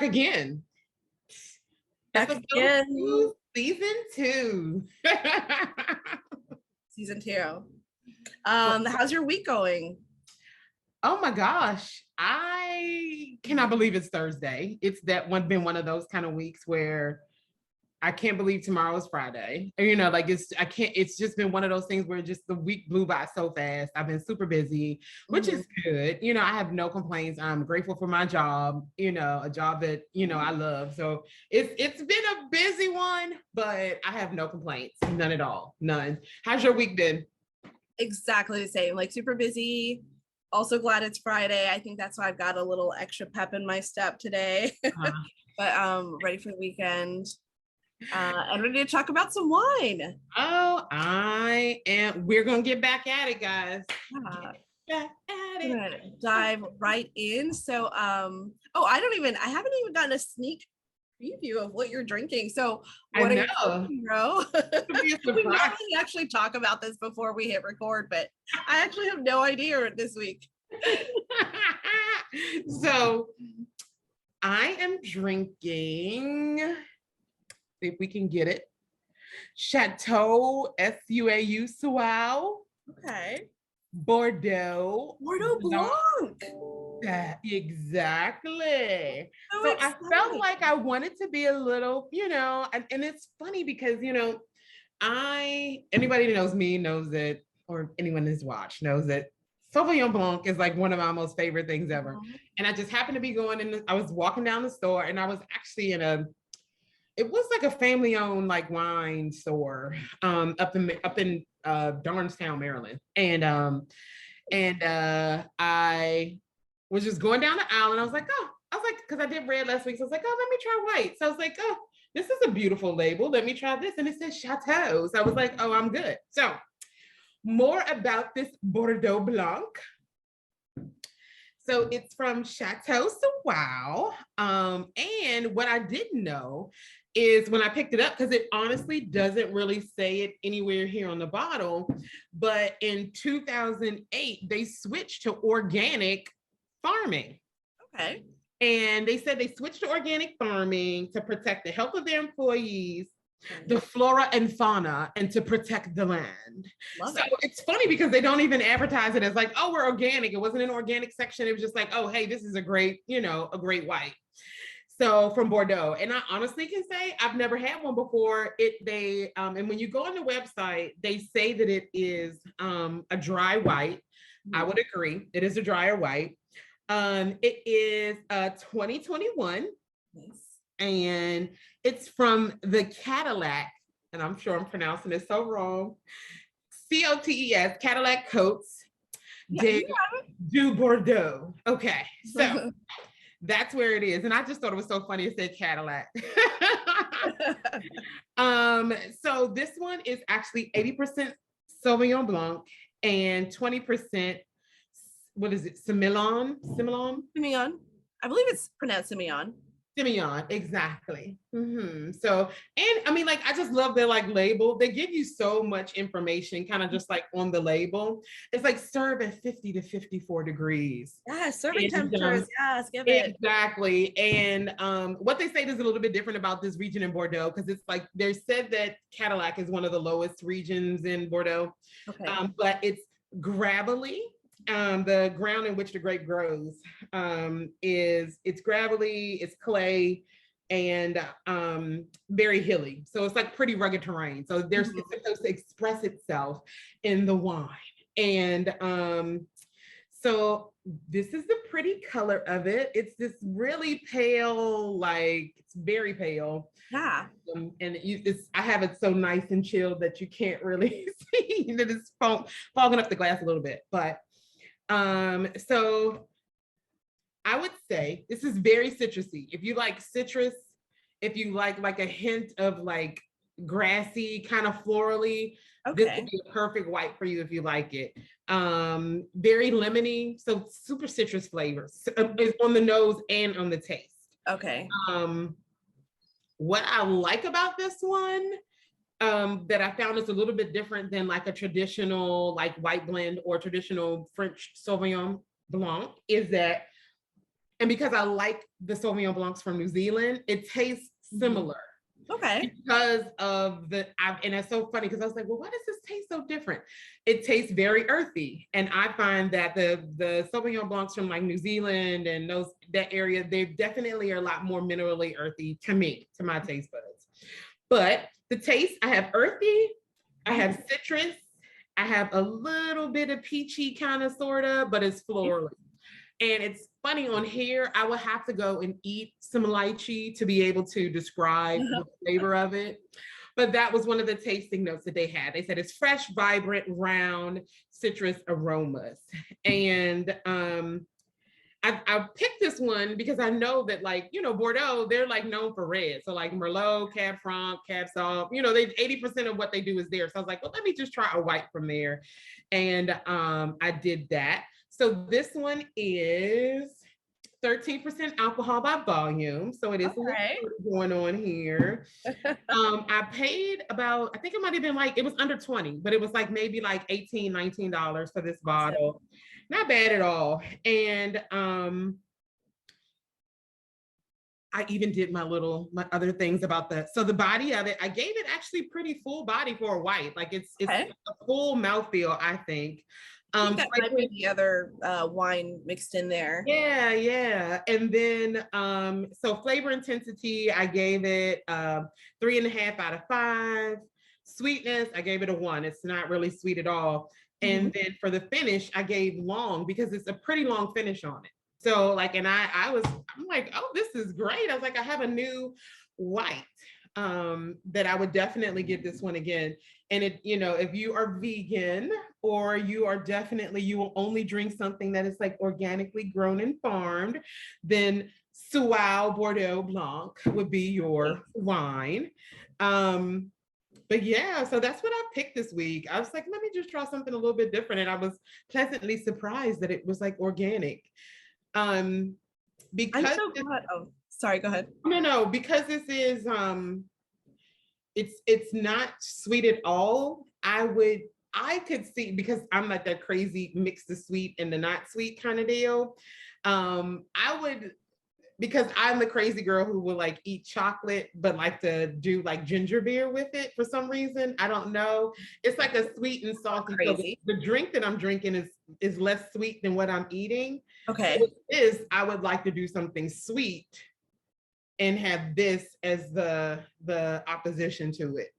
again. Back again. Season 2. Season 2. How's your week going? Oh my gosh. I cannot believe it's Thursday. It's been one of those kind of weeks where I can't believe tomorrow is Friday. It's just been one of those things where just the week blew by so fast. I've been super busy, which is good. I have no complaints. I'm grateful for my job, a job that, I love. So it's been a busy one, but I have no complaints. None at all. None. How's your week been? Exactly the same. Like super busy. Also glad it's Friday. I think that's why I've got a little extra pep in my step today. But ready for the weekend. And ready to talk about some wine. Oh, I am. We're gonna get back at it, guys. Back at it. Gonna dive right in. So, I haven't even gotten a sneak preview of what you're drinking. So, what are you drinking, bro? We normally actually talk about this before we hit record, but I actually have no idea this week. So, I am drinking. See if we can get it. Chateau Suau. Okay. Bordeaux Blanc. Exactly. So I felt like I wanted to be a little, and it's funny because, anybody who knows me knows that, or anyone that's watched knows that Sauvignon Blanc is like one of my most favorite things ever. And I just happened to be I was walking down the store and I was actually it was like a family-owned like wine store up in Darnestown, Maryland. And I was just going down the aisle and I was like, because I did red last week. So I was like, let me try white. So I was like, this is a beautiful label. Let me try this. And it says Chateau. So I was like, I'm good. So more about this Bordeaux Blanc. So it's from Chateau Suau. And what I didn't know is when I picked it up, because it honestly doesn't really say it anywhere here on the bottle, but in 2008, they switched to organic farming. Okay. And they said they switched to organic farming to protect the health of their employees, the flora and fauna, and to protect the land. It's funny because they don't even advertise it as like, we're organic. It wasn't an organic section. It was just like, hey, this is a great white. So from Bordeaux. And I honestly can say I've never had one before. And when you go on the website, they say that it is a dry white. I would agree. It is a drier white. It is 2021. Nice. And it's from the Cadillac, and I'm sure I'm pronouncing it so wrong. COTES, Cadillac Coats du Bordeaux. Okay, so that's where it is. And I just thought it was so funny it said Cadillac. So this one is actually 80% Sauvignon Blanc and 20%, what is it, Semillon? I believe it's pronounced Semillon. Semillon, exactly. So, and I mean, I just love their label. They give you so much information kind of just on the label. It's like serve at 50 to 54 degrees. Yeah, serving temperatures. Yes, give it. Exactly. And what they say is a little bit different about this region in Bordeaux, because it's they said that Cadillac is one of the lowest regions in Bordeaux. Okay. But it's gravelly. The ground in which the grape grows it's gravelly, it's clay, and very hilly. So it's pretty rugged terrain. So it's supposed to express itself in the wine. And so this is the pretty color of it. It's this really pale, it's very pale. Yeah. And I have it so nice and chilled that you can't really see that it's fogging up the glass a little bit, but so I would say this is very citrusy. If you like citrus, if you like a hint of grassy, kind of florally, this would be a perfect white for you if you like it. Very lemony, so super citrus flavors is on the nose and on the taste. Okay. What I like about this one that I found is a little bit different than a traditional white blend or traditional French Sauvignon Blanc is that And because I like the Sauvignon Blancs from New Zealand, it tastes similar. Okay. Because of and it's so funny because I was like, well, why does this taste so different? It tastes very earthy. And I find that the Sauvignon Blancs from like New Zealand and that area, they definitely are a lot more minerally earthy to me, to my taste buds. But the taste, I have earthy, I have citrus, I have a little bit of peachy kind of sorta, but it's floral. And it's funny, on here, I would have to go and eat some lychee to be able to describe the flavor of it. But that was one of the tasting notes that they had. They said it's fresh, vibrant, round, citrus aromas. And I picked this one because I know that, like, you know, Bordeaux, they're like known for red. So like Merlot, Cab Franc, Cab Sauv, you know, they 80% of what they do is there. So I was like, well, let me just try a white from there. And I did that. So this one is 13% alcohol by volume. So it is a little going on here. I paid about, I think it might have been like, it was under 20, but it was like maybe like $18, $19 for this bottle. Not bad at all. And I even did my other things about so the body of it, I gave it actually pretty full body for a white. Like it's a full mouthfeel, I think. That might be the other wine mixed in there. Yeah. And then, so flavor intensity, I gave it 3.5 out of 5. Sweetness, I gave it a 1. It's not really sweet at all. And then for the finish, I gave long because it's a pretty long finish on it. So like, and I'm like, oh, this is great. I was like, I have a new white that I would definitely get this one again. And it, you know, if you are vegan or you will only drink something that is like organically grown and farmed, then Suau Bordeaux Blanc would be your wine. But yeah, so that's what I picked this week. I was like, let me just try something a little bit different. And I was pleasantly surprised that it was like organic. Because I'm so glad. Oh, sorry, go ahead. No, because this is it's not sweet at all. I could see, because I'm like that crazy mix the sweet and the not sweet kind of deal. I would, because I'm the crazy girl who will like eat chocolate, but like to do like ginger beer with it for some reason. I don't know. It's like a sweet and salty. So the drink that I'm drinking is less sweet than what I'm eating. Okay. So I would like to do something sweet and have this as the opposition to it.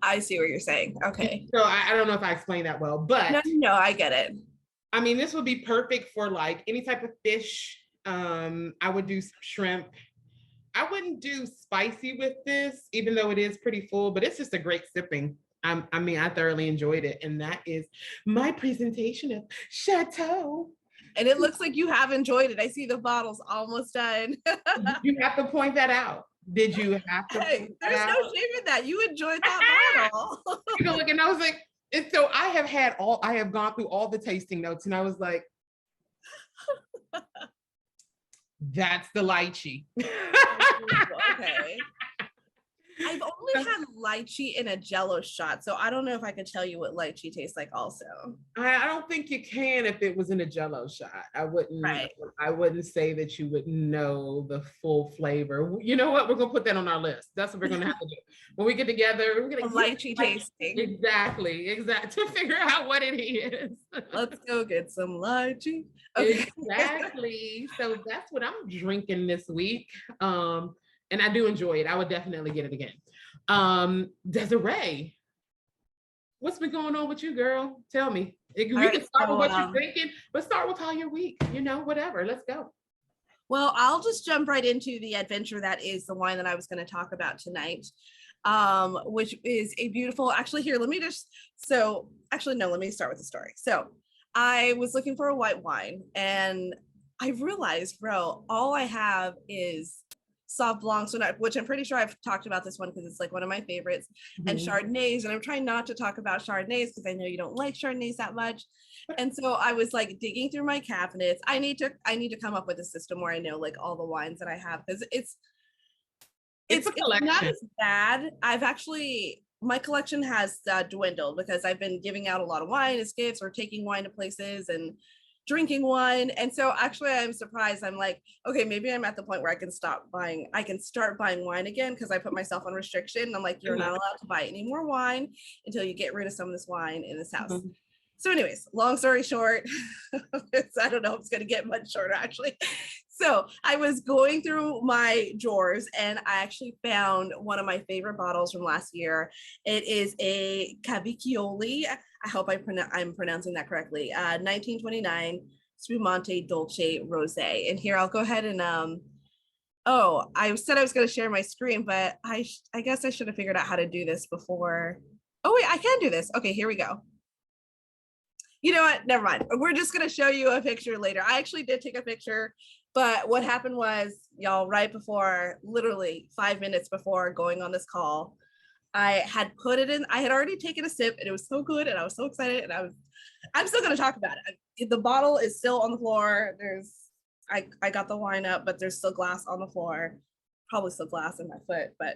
I see what you're saying. Okay. So I don't know if I explained that well, but no, I get it. I mean, this would be perfect for like any type of fish. I would do some shrimp. I wouldn't do spicy with this, even though it is pretty full, but it's just a great sipping. I mean, I thoroughly enjoyed it. And that is my presentation of Chateau. And it looks like you have enjoyed it. I see the bottle's almost done. You have to point that out. Did you have to? Hey, there's no shame in that. You enjoyed that bottle. You know, look, and I was like, and so I have gone through all the tasting notes, and I was like, that's the lychee. Okay. I've only had lychee in a Jello shot, so I don't know if I could tell you what lychee tastes like also. I don't think you can if it was in a Jello shot. I wouldn't say that you would know the full flavor. You know what? We're going to put that on our list. That's what we're going to have to do. When we get together, we're going to lychee tasting. Exactly. To figure out what it is. Let's go get some lychee. Okay. Exactly. So that's what I'm drinking this week. And I do enjoy it. I would definitely get it again. Desiree, what's been going on with you, girl? Tell me. We can start with what you're drinking. Let's start with how your week, you know, whatever. Let's go. Well, I'll just jump right into the adventure that is the wine that I was going to talk about tonight, which is a beautiful, actually here, let me start with the story. So I was looking for a white wine and I realized, bro, all I have is Sauv Blancs, which I'm pretty sure I've talked about this one because it's like one of my favorites, and Chardonnays. And I'm trying not to talk about Chardonnays because I know you don't like Chardonnays that much. And so I was like digging through my cabinets. I need to come up with a system where I know like all the wines that I have, because it's not as bad. My collection has dwindled because I've been giving out a lot of wine as gifts or taking wine to places, and drinking wine. And so actually I'm surprised. I'm like, okay, maybe I'm at the point where I can start buying wine again, because I put myself on restriction. I'm like, you're not allowed to buy any more wine until you get rid of some of this wine in this house. So anyways, long story short, I don't know if it's going to get much shorter actually. So I was going through my drawers and I actually found one of my favorite bottles from last year. It is a Cavicchioli. I hope I'm pronouncing that correctly. 1929 Spumante Dolce Rose. And here I'll go ahead and oh, I said I was going to share my screen, but I guess I should have figured out how to do this before. Oh wait, I can do this. Okay, here we go. You know what? Never mind. We're just going to show you a picture later. I actually did take a picture, but what happened was, y'all, right before, literally 5 minutes before going on this call, I had put it in. I had already taken a sip and it was so good and I was so excited, and I'm still going to talk about it. The bottle is still on the floor. I got the wine up, but there's still glass on the floor. Probably still glass in my foot, but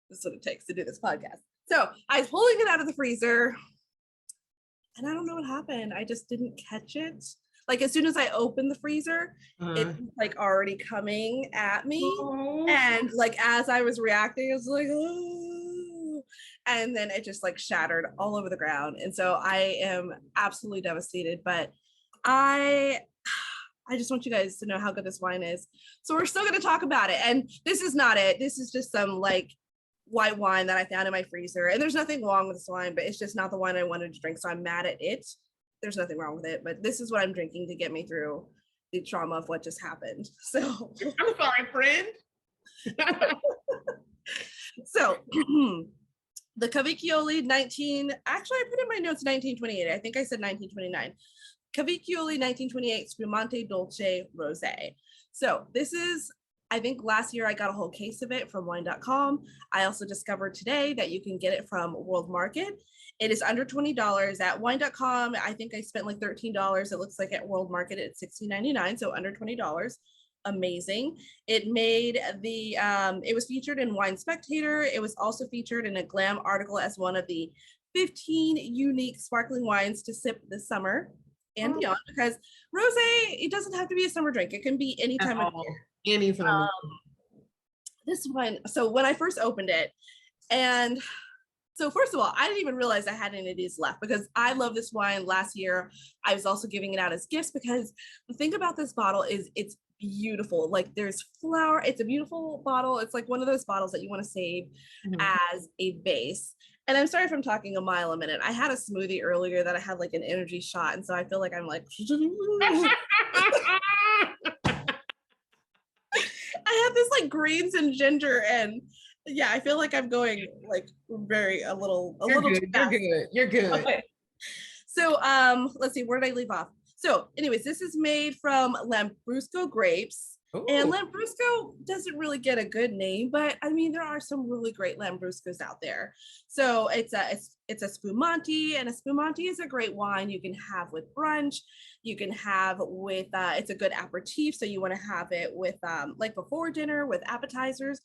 this is what it takes to do this podcast. So I was pulling it out of the freezer. And I don't know what happened. I just didn't catch it. Like as soon as I opened the freezer, it was like already coming at me. And like as I was reacting, I was like, oh. And then it just like shattered all over the ground. And so I am absolutely devastated. But I just want you guys to know how good this wine is. So we're still going to talk about it. And this is not it. This is just some like white wine that I found in my freezer, and there's nothing wrong with this wine, but it's just not the wine I wanted to drink, so I'm mad at it. There's nothing wrong with it, but this is what I'm drinking to get me through the trauma of what just happened. So I'm sorry, friend. So the Cavicchioli actually I put in my notes 1928. I think I said 1929. Cavicchioli 1928 Spumante Dolce Rose. So this is, I think last year I got a whole case of it from wine.com. I also discovered today that you can get it from World Market. It is under $20 at wine.com. I think I spent like $13. It looks like at World Market it's $16.99, so under $20. Amazing. It made the, it was featured in Wine Spectator. It was also featured in a Glam article as one of the 15 unique sparkling wines to sip this summer and beyond, because rosé, it doesn't have to be a summer drink. It can be any time of year. Anytime. This one, so when I first opened it, and so first of all, I didn't even realize I had any of these left, because I love this wine. Last year, I was also giving it out as gifts, because the thing about this bottle is it's beautiful. Like there's flower. It's a beautiful bottle. It's like one of those bottles that you want to save as a base. And I'm sorry if I'm talking a mile a minute. I had a smoothie earlier that I had like an energy shot, and so I feel like I'm like I have this like greens and ginger, and yeah, I feel like I'm going like a little good. You're good. Okay. So let's see, where did I leave off? So anyways, this is made from Lambrusco grapes. Ooh. And Lambrusco doesn't really get a good name, but I mean, there are some really great Lambruscos out there. So it's a Spumante, and a Spumante is a great wine you can have with brunch. You can have with, it's a good aperitif. So you want to have it with like before dinner with appetizers.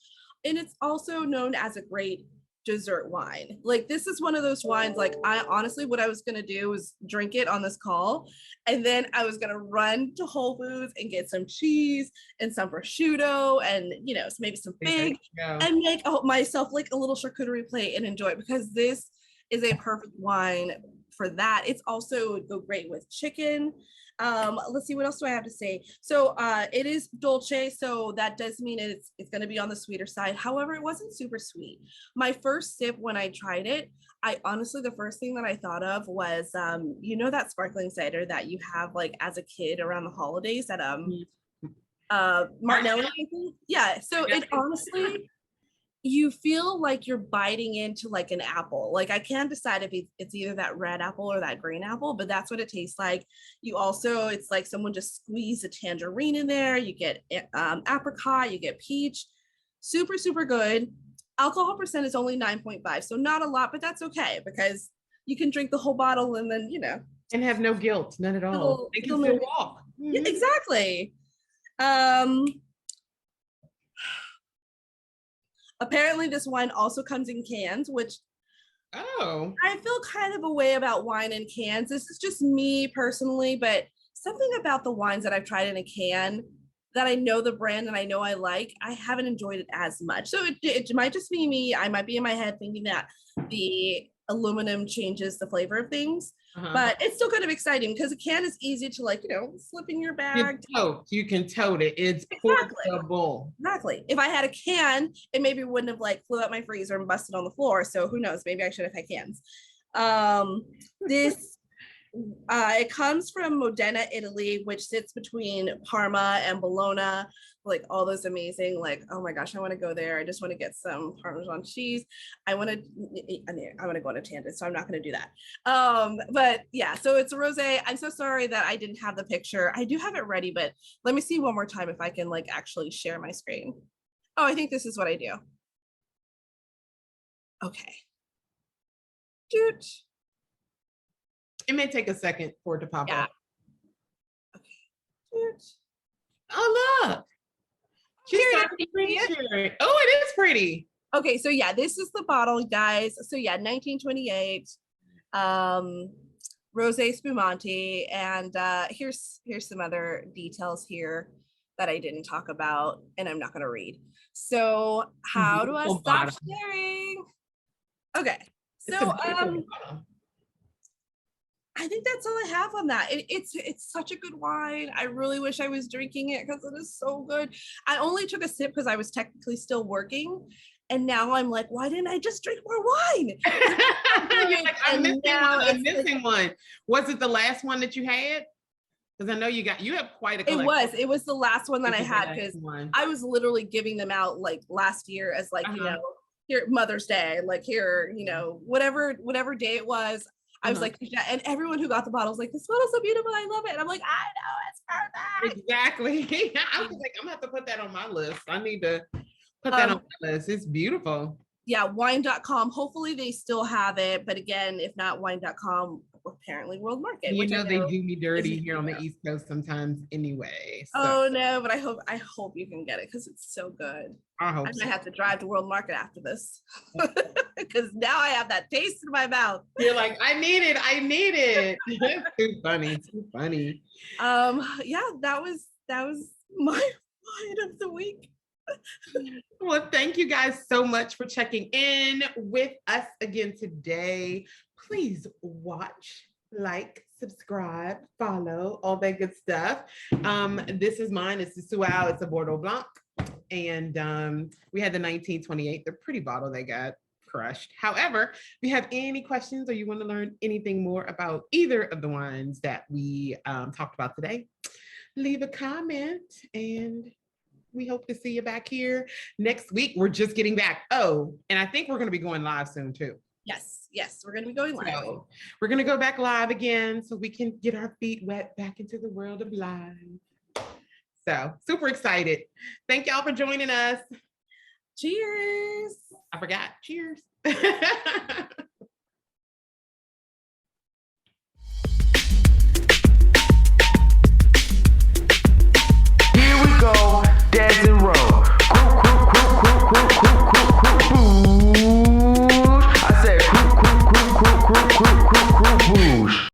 And it's also known as a great dessert wine. Like this is one of those wines, like I honestly, what I was going to do was drink it on this call, and then I was going to run to Whole Foods and get some cheese and some prosciutto and, you know, maybe some fig, and make myself like a little charcuterie plate and enjoy it, because this is a perfect wine for that. It's also go great with chicken. Let's see, what else do I have to say? So it is dolce, so that does mean it's going to be on the sweeter side. However, it wasn't super sweet. My first sip when I tried it, I honestly, the first thing that I thought of was, you know, that sparkling cider that you have like as a kid around the holidays at Martinelli, I think? Yeah, so it honestly, you feel like you're biting into like an apple. Like I can't decide if it's either that red apple or that green apple, but that's what it tastes like. You also, it's like someone just squeezed a tangerine in there. You get apricot, you get peach. Super, super good. Alcohol percent is only 9.5, so not a lot, but that's okay, because you can drink the whole bottle and then, you know. And have no guilt, none at all. They can still walk. Yeah, exactly. Apparently this wine also comes in cans, which I feel kind of a way about wine in cans. This is just me personally, but something about the wines that I've tried in a can that I know the brand and I know I like, I haven't enjoyed it as much. So it might just be me. I might be in my head thinking that the aluminum changes the flavor of things, but it's still kind of exciting because a can is easy to like, slip in your bag. You can tote it. It's portable. Exactly. If I had a can, it maybe wouldn't have like flew out my freezer and busted on the floor. So who knows? Maybe I should have had cans. This it comes from Modena, Italy, which sits between Parma and Bologna, like all those amazing, like, oh my gosh, I want to go there. I just want to get some Parmesan cheese. I want to go on a tangent, so I'm not going to do that. But yeah, so it's a rosé. I'm so sorry that I didn't have the picture. I do have it ready, but let me see one more time if I can like actually share my screen. Oh, I think this is what I do. Okay. Dude. It may take a second for it to pop up. Okay. Oh, look. She's got the picture. Oh, it is pretty. Okay, so yeah, this is the bottle, guys. So yeah, 1928, Rosé Spumante, and here's some other details here that I didn't talk about, and I'm not going to read. So how do I stop sharing? Okay, so I think that's all I have on that. It's such a good wine. I really wish I was drinking it because it is so good. I only took a sip because I was technically still working. And now I'm like, why didn't I just drink more wine? Like, I'm missing one. Was it the last one that you had? Because I know you have quite a collection. It was the last one that I had because I was literally giving them out like last year as like, here, Mother's Day, like here, whatever day it was. I was like, and everyone who got the bottle was like, this bottle's so beautiful. I love it. And I'm like, I know, it's perfect. Exactly. I was like, I'm gonna have to put that on my list. I need to put that on my list. It's beautiful. Yeah, wine.com. Hopefully they still have it. But again, if not wine.com, apparently World Market. They do me dirty here on the East Coast sometimes anyway. So. Oh no, but I hope you can get it because it's so good. I hope I might have to drive to World Market after this because now I have that taste in my mouth. You're like, I need it. Too funny. Yeah, that was my wine of the week. Well, thank you guys so much for checking in with us again today. Please watch, like, subscribe, follow, all that good stuff. This is mine. It's the Suau. It's a Bordeaux Blanc. And we had the 1928, the pretty bottle they got crushed. However, if you have any questions or you want to learn anything more about either of the wines that we talked about today, leave a comment and we hope to see you back here next week. We're just getting back. Oh, and I think we're going to be going live soon too. Yes, we're going to be going live. So we're going to go back live again so we can get our feet wet back into the world of live. So super excited. Thank y'all for joining us. Cheers. I forgot. Cheers.